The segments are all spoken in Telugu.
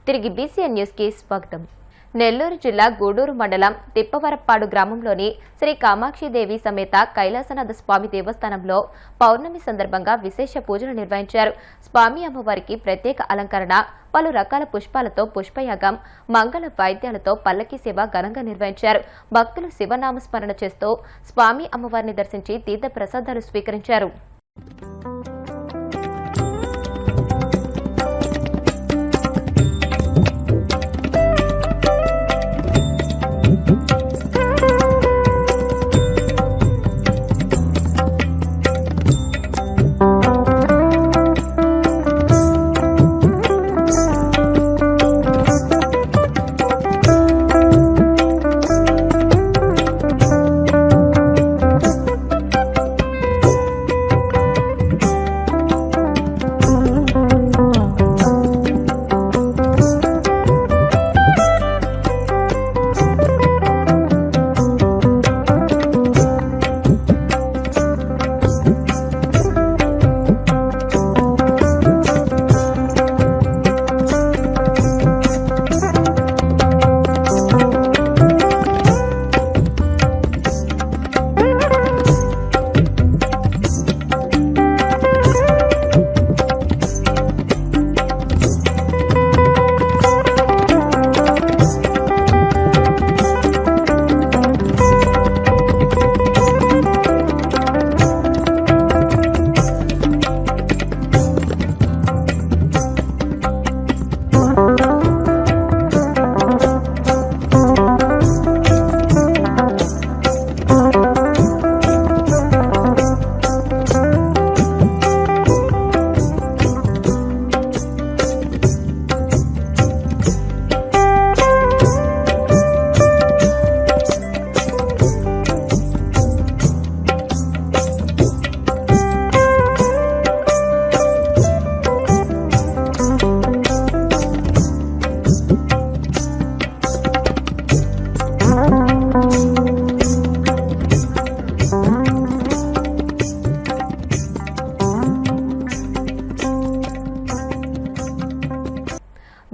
తిరిగి బీసీఎన్ న్యూస్ కి స్వాగతం. నెల్లూరు జిల్లా గూడూరు మండలం తిప్పవరప్పాడు గ్రామంలోని శ్రీ కామాక్షిదేవి సమేత కైలాసనాథ స్వామి దేవస్థానంలో పౌర్ణమి సందర్భంగా విశేష పూజలు నిర్వహించారు. స్వామి అమ్మవారికి ప్రత్యేక అలంకరణ, పలు రకాల పుష్పాలతో పుష్పయాగం, మంగళ వాయిద్యాలతో పల్లకీ సేవ ఘనంగా నిర్వహించారు. భక్తులు శివనామస్మరణ చేస్తూ స్వామి అమ్మవారిని దర్శించి తీర్థ ప్రసాదాలు స్వీకరించారు.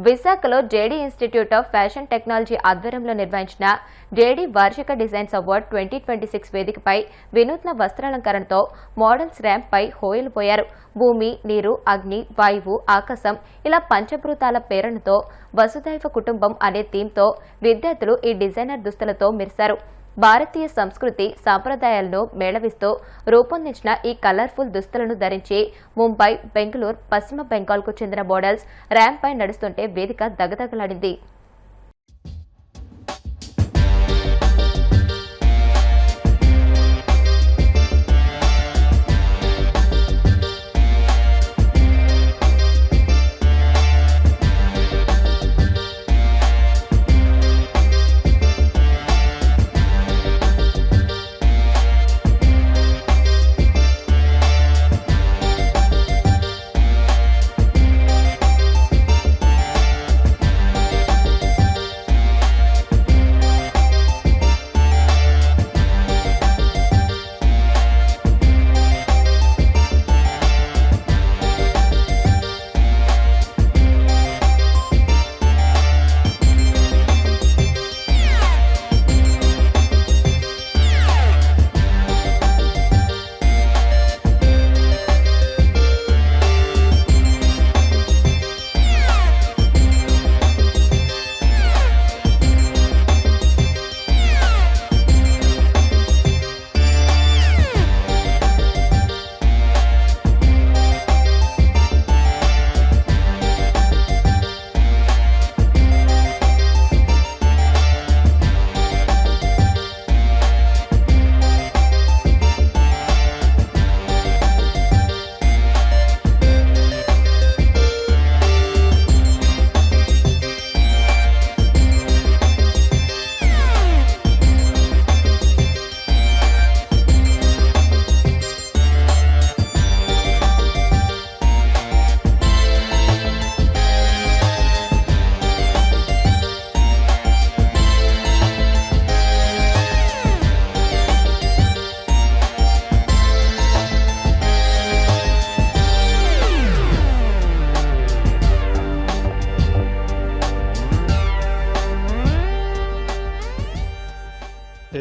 విశాఖలో JD institute of fashion technology ఆధ్వర్యంలో నిర్వహించిన జేడీ వార్షిక డిజైన్స్ అవార్డ్ 2026 వేదికపై వినూత్న వస్త్రాలంకరణతో మోడల్స్ ర్యాంప్ పై హోయలు పోయారు. భూమి, నీరు, అగ్ని, వాయువు, ఆకాశం ఇలా పంచభూతాల ప్రేరణతో వసుధైవ కుటుంబం అనే థీమ్తో విద్యార్థులు ఈ డిజైనర్ దుస్తులతో మెరిశారు. భారతీయ సంస్కృతి సంప్రదాయాలను మేళవిస్తూ రూపొందించిన ఈ కలర్ఫుల్ దుస్తులను ధరించి ముంబై, బెంగళూరు, పశ్చిమ బెంగాల్కు చెందిన మోడల్స్ ర్యాంప్ పై నడుస్తుంటే వేదిక దగదగలాడింది.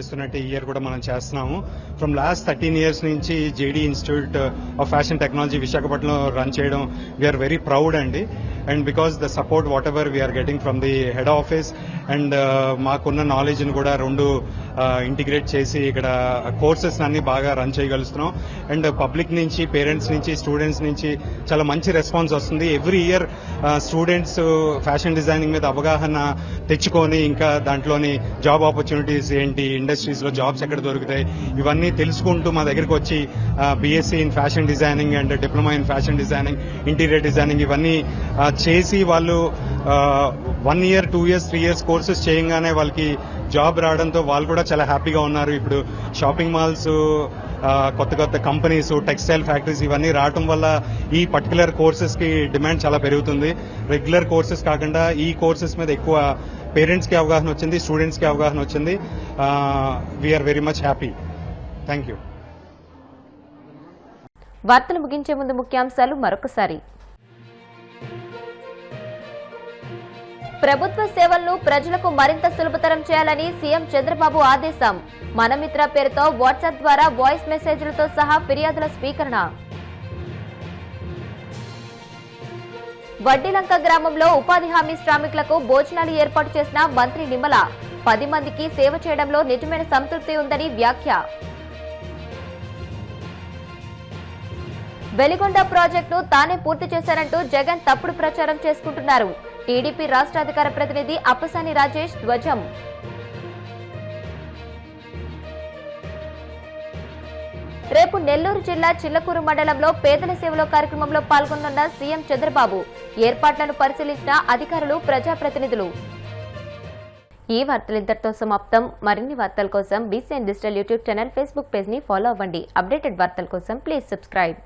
చేస్తున్నట్టు ఈ ఇయర్ కూడా మనం చేస్తున్నాము. ఫ్రమ్ లాస్ట్ 13 years నుంచి JD institute of fashion technology విశాఖపట్నంలో రన్ చేయడం వీఆర్ వెరీ ప్రౌడ్ అండి. And because the support whatever we are getting from the head office and మాకున్న నాలెడ్జ్ని కూడా రెండు ఇంటిగ్రేట్ చేసి ఇక్కడ కోర్సెస్ అన్ని బాగా రన్ చేయగలుగుతున్నాం. అండ్ పబ్లిక్ నుంచి, పేరెంట్స్ నుంచి, స్టూడెంట్స్ నుంచి చాలా మంచి రెస్పాన్స్ వస్తుంది. Every year students fashion designing మీద అవగాహన తెచ్చుకొని ఇంకా దాంట్లోని జాబ్ ఆపర్చునిటీస్ ఏంటి, ఇండస్ట్రీస్ లో జాబ్స్ ఎక్కడ దొరుకుతాయి, ఇవన్నీ తెలుసుకుంటూ మా దగ్గరికి వచ్చి BSc in fashion designing and diploma in fashion designing, interior designing ఇవన్నీ చేసి వాళ్ళు 1 year, 2 years, 3 years కోర్సెస్ చేయగానే వాళ్ళకి జాబ్ రావడంతో వాళ్ళు కూడా చాలా హ్యాపీగా ఉన్నారు. ఇప్పుడు షాపింగ్ మాల్స్, కొత్త కొత్త కంపెనీస్, టెక్స్టైల్ ఫ్యాక్టరీస్ ఇవన్నీ రావడం వల్ల ఈ పర్టికులర్ కోర్సెస్ కి డిమాండ్ చాలా పెరుగుతుంది. రెగ్యులర్ కోర్సెస్ కాకుండా ఈ కోర్సెస్ మీద ఎక్కువ పేరెంట్స్ కి అవగాహన వచ్చింది, స్టూడెంట్స్ కి అవగాహన వచ్చింది. We are very much happy. Thank you. వార్తలు ముగించే ముందు ముఖ్యాంశాలు మరొకసారి. ప్రభుత్వ సేవలను ప్రజలకు మరింత సులభతరం చేయాలని సీఎం చంద్రబాబు ఆదేశం. మనమిత్ర పేరుతో వాట్సాప్ ద్వారా వాయిస్ మెసేజ్లతో సహా ఫిర్యాదుల స్వీకరణ. వడ్డీలంక గ్రామంలో ఉపాధి హామీ శ్రామికులకు భోజనాలు ఏర్పాటు చేసిన మంత్రి నిమ్మల. 10 మందికి సేవ చేయడంలో నిజమైన సంతృప్తి ఉందని వ్యాఖ్య. వెలిగొండ ప్రాజెక్టును తానే పూర్తి చేశారంటూ జగన్ తప్పుడు ప్రచారం చేసుకుంటున్నారు. టీడీపీ రాష్ట్ర అధికార ప్రతినిధి అప్పసాని రాజేష్ ధ్వజం. రేపు నెల్లూరు జిల్లా చిల్లకూరు మండలంలో పేదల సేవలో కార్యక్రమంలో పాల్గొనున్న సీఎం చంద్రబాబు. ఏర్పాట్లను పరిశీలించిన అధికారులు, ప్రజాప్రతినిధులు. ఈ వార్తలు ఇంతటితో సమాప్తం. మరిన్ని వార్తల కోసం BCN digital YouTube channel, Facebook page ని ఫాలో అవ్వండి. అప్డేటెడ్ వార్తల కోసం ప్లీజ్ సబ్స్క్రైబ్.